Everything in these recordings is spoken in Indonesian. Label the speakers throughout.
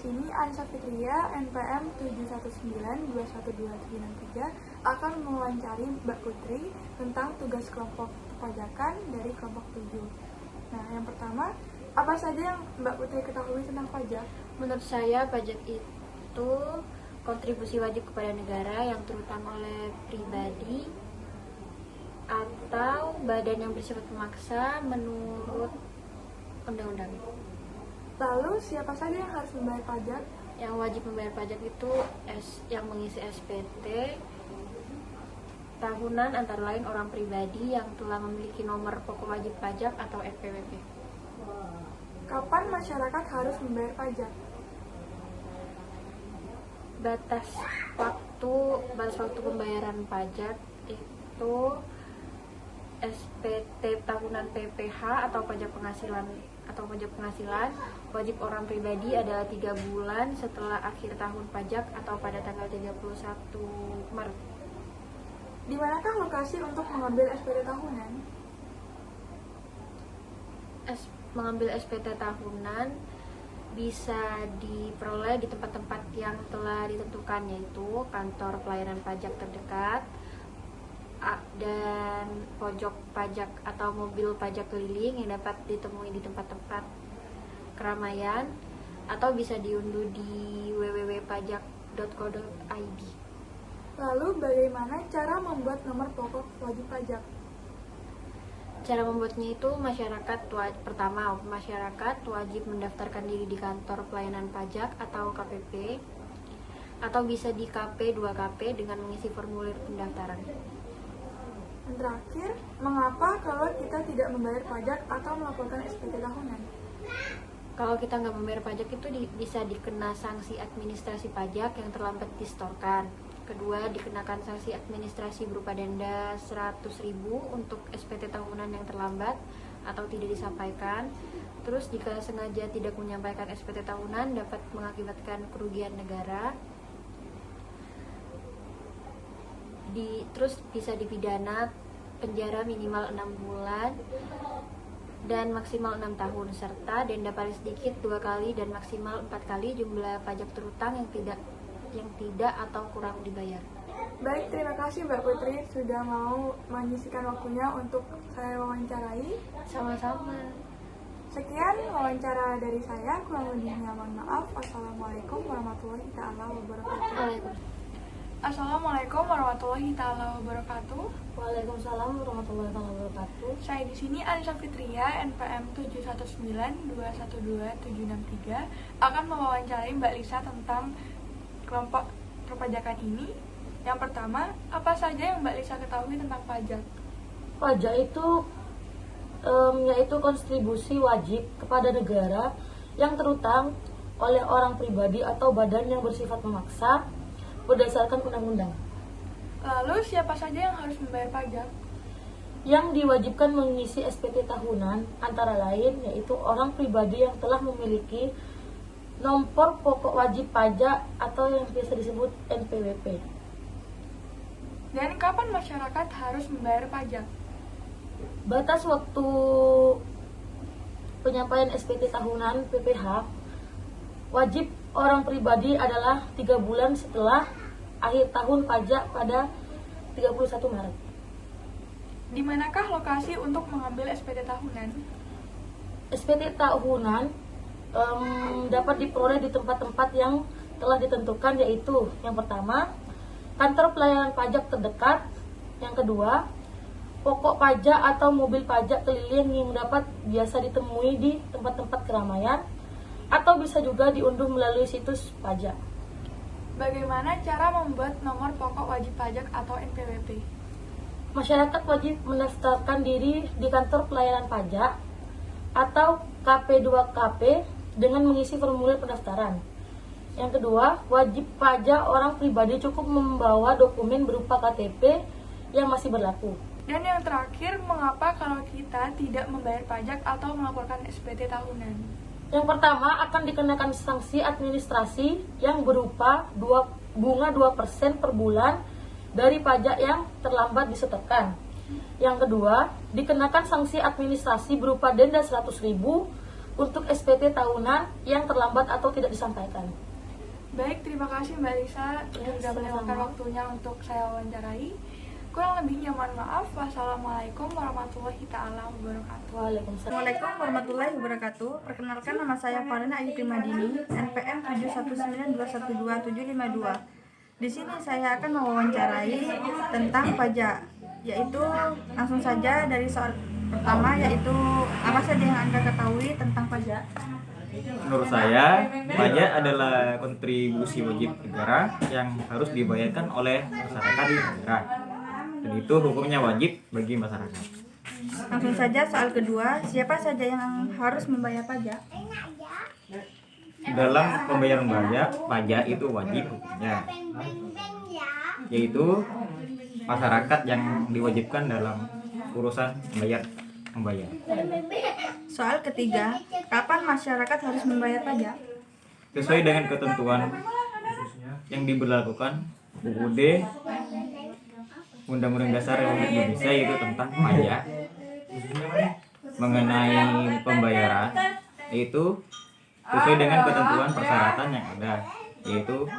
Speaker 1: sini Anissa Fitria, NPM 719212763 akan mewawancari Mbak Putri tentang tugas kelompok perpajakan dari kelompok 7. Nah, yang pertama, apa saja yang Mbak Putri ketahui tentang pajak?
Speaker 2: Menurut saya, pajak itu kontribusi wajib kepada negara yang terutama oleh pribadi atau badan yang bersifat memaksa menurut undang-undang.
Speaker 1: Lalu, siapa saja yang harus membayar pajak?
Speaker 2: Yang wajib membayar pajak itu yang mengisi SPT tahunan antara lain orang pribadi yang telah memiliki nomor pokok wajib pajak atau NPWP.
Speaker 1: Kapan masyarakat harus membayar pajak?
Speaker 2: Batas waktu pembayaran pajak itu SPT tahunan PPH atau pajak penghasilan wajib orang pribadi adalah 3 bulan setelah akhir tahun pajak atau pada tanggal 31 Maret.
Speaker 1: Di manakah lokasi untuk mengambil SPT tahunan?
Speaker 2: Mengambil SPT tahunan bisa diperoleh di tempat-tempat yang telah ditentukan, yaitu kantor pelayanan pajak terdekat dan pojok pajak atau mobil pajak keliling yang dapat ditemui di tempat-tempat keramaian, atau bisa diunduh di www.pajak.co.id.
Speaker 1: Lalu bagaimana cara membuat nomor pokok wajib pajak?
Speaker 2: Cara membuatnya itu masyarakat wajib mendaftarkan diri di kantor pelayanan pajak atau KPP, atau bisa di KP 2KP dengan mengisi formulir pendaftaran.
Speaker 1: Dan terakhir, mengapa kalau kita tidak membayar pajak atau melaporkan SPT tahunan?
Speaker 2: Kalau kita nggak membayar pajak itu bisa dikena sanksi administrasi pajak yang terlambat disetorkan. Kedua, dikenakan sanksi administrasi berupa denda 100.000 untuk SPT tahunan yang terlambat atau tidak disampaikan. Terus jika sengaja tidak menyampaikan SPT tahunan dapat mengakibatkan kerugian negara. Terus bisa dipidana penjara minimal 6 bulan dan maksimal 6 tahun, serta denda paling sedikit 2 kali dan maksimal 4 kali jumlah pajak terutang yang tidak atau kurang dibayar.
Speaker 1: Baik, terima kasih Mbak Putri sudah mau menyisikan waktunya untuk saya wawancarai.
Speaker 2: Sama-sama.
Speaker 1: Sekian wawancara dari saya, kurang lebihnya mohon maaf. Wassalamualaikum warahmatullahi wabarakatuh. Assalamualaikum warahmatullahi wabarakatuh.
Speaker 2: Waalaikumsalam warahmatullahi wabarakatuh.
Speaker 1: Saya di sini Anissa Fitria, NPM 719212763 akan mewawancarai Mbak Lisa tentang kelompok perpajakan ini. Yang pertama, apa saja yang Mbak Lisa ketahui tentang pajak?
Speaker 3: Pajak itu yaitu kontribusi wajib kepada negara yang terutang oleh orang pribadi atau badan yang bersifat memaksa berdasarkan undang-undang.
Speaker 1: Lalu siapa saja yang harus membayar pajak?
Speaker 3: Yang diwajibkan mengisi SPT tahunan antara lain yaitu orang pribadi yang telah memiliki nomor pokok wajib pajak atau yang biasa disebut NPWP.
Speaker 1: Dan kapan masyarakat harus membayar pajak?
Speaker 3: Batas waktu penyampaian SPT tahunan PPH wajib orang pribadi adalah 3 bulan setelah akhir tahun pajak pada 31 Maret.
Speaker 1: Di manakah lokasi untuk mengambil SPT tahunan?
Speaker 3: SPT tahunan dapat diperoleh di tempat-tempat yang telah ditentukan, yaitu yang pertama, kantor pelayanan pajak terdekat. Yang kedua, pokok pajak atau mobil pajak keliling yang dapat biasa ditemui di tempat-tempat keramaian, atau bisa juga diunduh melalui situs pajak.
Speaker 1: Bagaimana cara membuat nomor pokok wajib pajak atau NPWP?
Speaker 3: Masyarakat wajib mendaftarkan diri di kantor pelayanan pajak atau KP2KP dengan mengisi formulir pendaftaran. Yang kedua, wajib pajak orang pribadi cukup membawa dokumen berupa KTP yang masih berlaku.
Speaker 1: Dan yang terakhir, mengapa kalau kita tidak membayar pajak atau melaporkan SPT tahunan?
Speaker 3: Yang pertama, akan dikenakan sanksi administrasi yang berupa bunga 2% per bulan dari pajak yang terlambat disetorkan. Yang kedua, dikenakan sanksi administrasi berupa denda 100.000 untuk SPT tahunan yang terlambat atau tidak disampaikan.
Speaker 1: Baik, terima kasih Mbak Lisa sudah meluangkan
Speaker 3: sama-sama.
Speaker 1: waktunya untuk saya wawancarai. Kurang lebihnya mohon maaf. Wassalamualaikum warahmatullahi taala wabarakatuh.
Speaker 3: Waalaikumsalam.
Speaker 1: Assalamualaikum warahmatullahi wabarakatuh. Perkenalkan, nama saya Farina Ayu Primadini, NPM 719212752. Di sini saya akan mewawancarai tentang pajak, yaitu langsung saja dari soal pertama, yaitu apa saja yang Anda ketahui tentang pajak?
Speaker 4: Menurut saya, pajak adalah kontribusi wajib negara yang harus dibayarkan oleh masyarakat negara. Dan itu hukumnya wajib bagi masyarakat.
Speaker 1: Langsung saja soal kedua, siapa saja yang harus membayar pajak?
Speaker 4: Dalam pembayaran pajak itu wajib hukumnya, yaitu masyarakat yang diwajibkan dalam urusan membayar.
Speaker 1: Soal ketiga, kapan masyarakat harus membayar pajak?
Speaker 4: Sesuai dengan ketentuan yang diberlakukan UUD Undang-Undang Dasar Republik Indonesia, yaitu tentang pajak mengenai pembayaran, yaitu sesuai dengan ketentuan persyaratan yang ada, yaitu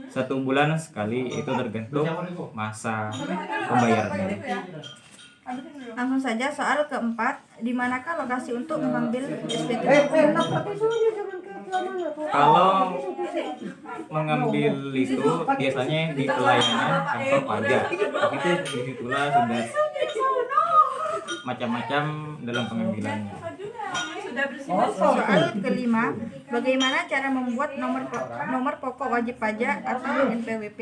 Speaker 4: 1 bulan sekali, itu tergantung masa pembayarannya.
Speaker 1: Langsung saja soal keempat, di manakah lokasi untuk mengambil SPT?
Speaker 4: Kalau mengambil itu biasanya di pelayanan kantor pajak. Itu disitulah sudah macam-macam dalam pengambilannya.
Speaker 1: Soal kelima, bagaimana cara membuat nomor pokok wajib pajak atau NPWP?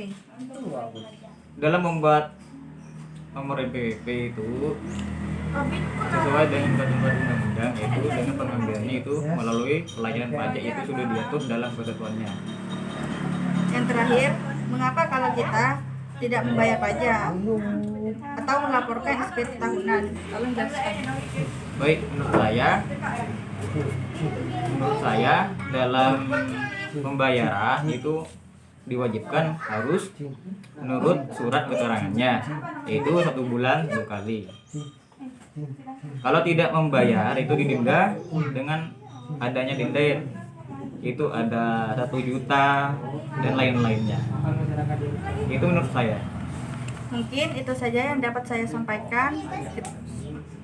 Speaker 4: Dalam membuat nomor NPWP itu sesuai dengan ketentuan undang-undang, yaitu dengan pengambilannya itu melalui pelayanan pajak, itu sudah diatur dalam ketentuannya.
Speaker 1: Yang terakhir, mengapa kalau kita tidak membayar pajak atau melaporkan SPT tahunan? Tolong jelaskan.
Speaker 4: Baik, menurut saya dalam pembayaran itu diwajibkan harus menurut surat keterangannya, yaitu 1 bulan 2 kali. Kalau tidak membayar itu didenda dengan adanya denda, itu ada 1 juta dan lain-lainnya. Itu menurut saya.
Speaker 1: Mungkin itu saja yang dapat saya sampaikan.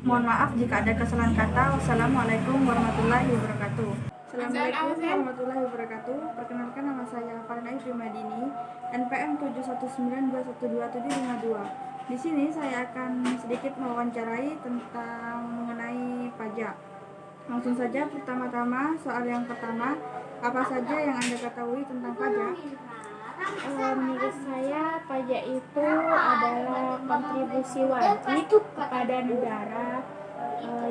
Speaker 1: Mohon maaf jika ada kesalahan kata. Wassalamualaikum warahmatullahi wabarakatuh. Assalamualaikum warahmatullahi wabarakatuh. Perkenalkan, nama saya Farina Ayu Primadini, NPM 719212752. Di sini saya akan sedikit mewawancarai tentang mengenai pajak. Langsung saja, pertama-tama soal yang pertama, apa saja yang Anda ketahui tentang pajak?
Speaker 5: Menurut saya pajak itu adalah kontribusi wajib kepada negara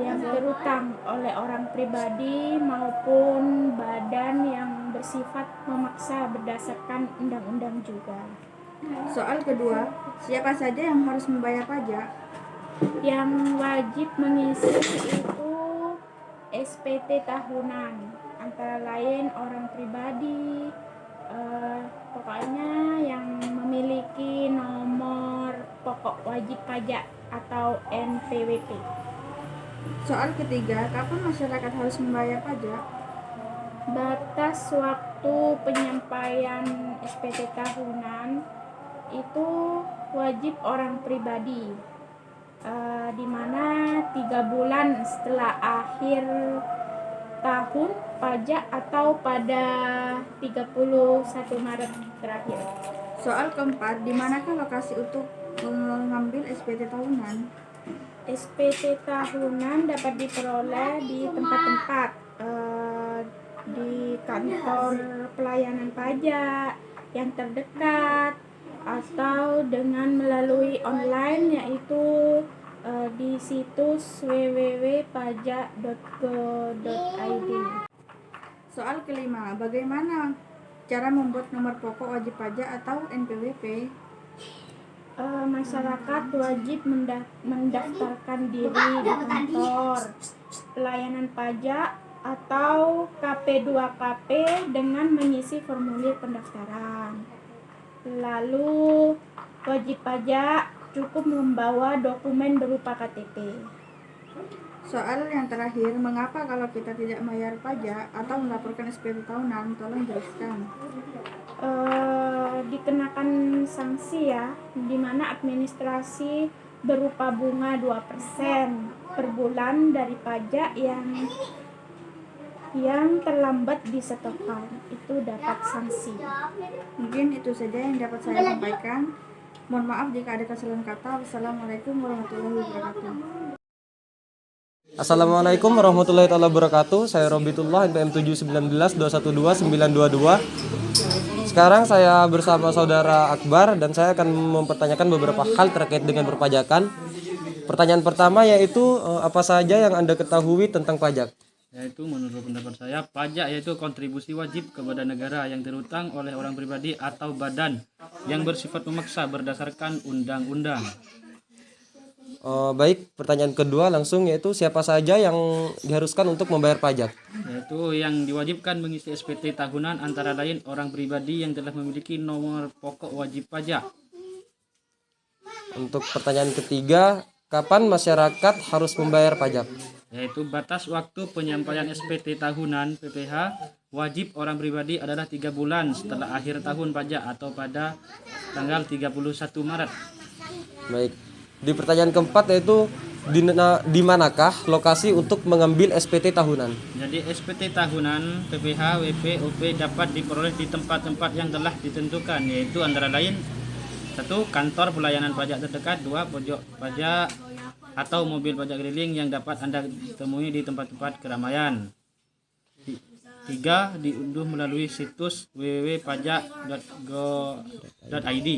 Speaker 5: yang terutang oleh orang pribadi maupun badan yang bersifat memaksa berdasarkan undang-undang juga.
Speaker 1: Soal kedua, siapa saja yang harus membayar pajak?
Speaker 5: Yang wajib mengisi itu SPT tahunan, antara lain orang pribadi, pokoknya yang memiliki nomor pokok wajib pajak atau NPWP.
Speaker 1: Soal ketiga, kapan masyarakat harus membayar pajak?
Speaker 5: Batas waktu penyampaian SPT tahunan itu wajib orang pribadi, di mana 3 bulan setelah akhir tahun pajak atau pada 31 Maret terakhir.
Speaker 1: Soal keempat, di manakah lokasi untuk mengambil SPT tahunan?
Speaker 5: SPT tahunan dapat diperoleh di tempat-tempat, di kantor pelayanan pajak yang terdekat, atau dengan melalui online, yaitu di situs www.pajak.go.id.
Speaker 1: Soal kelima, bagaimana cara membuat nomor pokok wajib pajak atau NPWP?
Speaker 5: Masyarakat wajib mendaftarkan diri di kantor pelayanan pajak atau KP2KP dengan mengisi formulir pendaftaran. Lalu wajib pajak cukup membawa dokumen berupa KTP.
Speaker 1: Soal yang terakhir, mengapa kalau kita tidak membayar pajak atau melaporkan SPT tahunan? Tolong jelaskan.
Speaker 5: Dikenakan sanksi ya, di mana administrasi berupa bunga 2% per bulan dari pajak yang terlambat disetorkan, itu dapat sanksi.
Speaker 1: Mungkin itu saja yang dapat saya sampaikan. Mohon maaf jika ada kesalahan kata. Wassalamualaikum warahmatullahi wabarakatuh.
Speaker 6: Assalamualaikum warahmatullahi wabarakatuh. Saya Robitullah, NPM 719212922. Sekarang saya bersama saudara Akbar dan saya akan mempertanyakan beberapa hal terkait dengan perpajakan. Pertanyaan pertama yaitu apa saja yang Anda ketahui tentang pajak?
Speaker 7: Yaitu menurut pendapat saya, pajak yaitu kontribusi wajib kepada negara yang terhutang oleh orang pribadi atau badan yang bersifat memaksa berdasarkan undang-undang.
Speaker 6: Baik, pertanyaan kedua langsung yaitu siapa saja yang diharuskan untuk membayar pajak?
Speaker 7: Yaitu yang diwajibkan mengisi SPT tahunan antara lain orang pribadi yang telah memiliki nomor pokok wajib pajak.
Speaker 6: Untuk pertanyaan ketiga, kapan masyarakat harus membayar pajak?
Speaker 7: Yaitu batas waktu penyampaian SPT tahunan PPh wajib orang pribadi adalah 3 bulan setelah akhir tahun pajak atau pada tanggal 31 Maret.
Speaker 6: Baik. Di pertanyaan keempat yaitu di manakah lokasi untuk mengambil SPT tahunan?
Speaker 7: Jadi SPT tahunan PPh, WP, OP dapat diperoleh di tempat-tempat yang telah ditentukan, yaitu antara lain 1. Kantor pelayanan pajak terdekat. 2. Pojok pajak atau mobil pajak keliling yang dapat Anda temui di tempat-tempat keramaian. 3. Diunduh melalui situs www.pajak.go.id.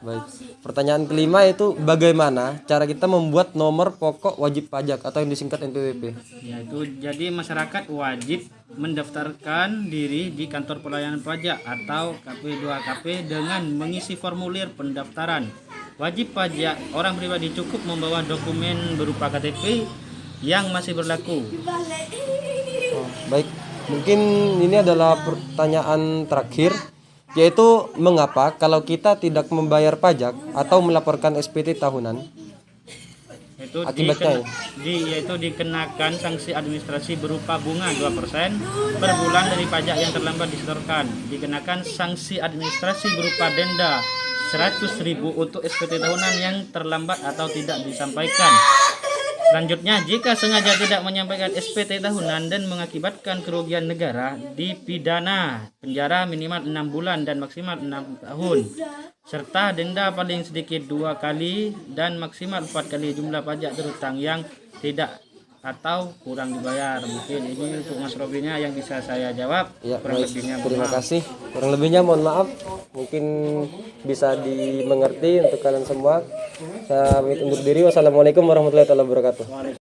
Speaker 6: Baik. Pertanyaan kelima yaitu bagaimana cara kita membuat nomor pokok wajib pajak atau yang disingkat NPWP?
Speaker 7: Yaitu jadi masyarakat wajib mendaftarkan diri di kantor pelayanan pajak atau KP2KP dengan mengisi formulir pendaftaran. Wajib pajak orang pribadi cukup membawa dokumen berupa KTP yang masih berlaku.
Speaker 6: Baik, mungkin ini adalah pertanyaan terakhir, yaitu mengapa kalau kita tidak membayar pajak atau melaporkan SPT tahunan?
Speaker 7: Yaitu
Speaker 6: Akibatnya
Speaker 7: yaitu dikenakan sanksi administrasi berupa bunga 2% per bulan dari pajak yang terlambat disetorkan. Dikenakan sanksi administrasi berupa denda 100.000 untuk SPT tahunan yang terlambat atau tidak disampaikan. Selanjutnya, jika sengaja tidak menyampaikan SPT tahunan dan mengakibatkan kerugian negara, dipidana penjara minimal 6 bulan dan maksimal 6 tahun, serta denda paling sedikit 2 kali dan maksimal 4 kali jumlah pajak terhutang yang tidak atau kurang dibayar. Mungkin ini untuk Mas Robinya yang bisa saya jawab.
Speaker 6: Ya,
Speaker 7: Kurang
Speaker 6: baik.
Speaker 7: lebihnya
Speaker 6: Terima
Speaker 7: maaf.
Speaker 6: kasih. Kurang lebihnya mohon maaf. Mungkin bisa dimengerti untuk kalian semua. Saya pamit undur diri. Wassalamualaikum warahmatullahi wabarakatuh.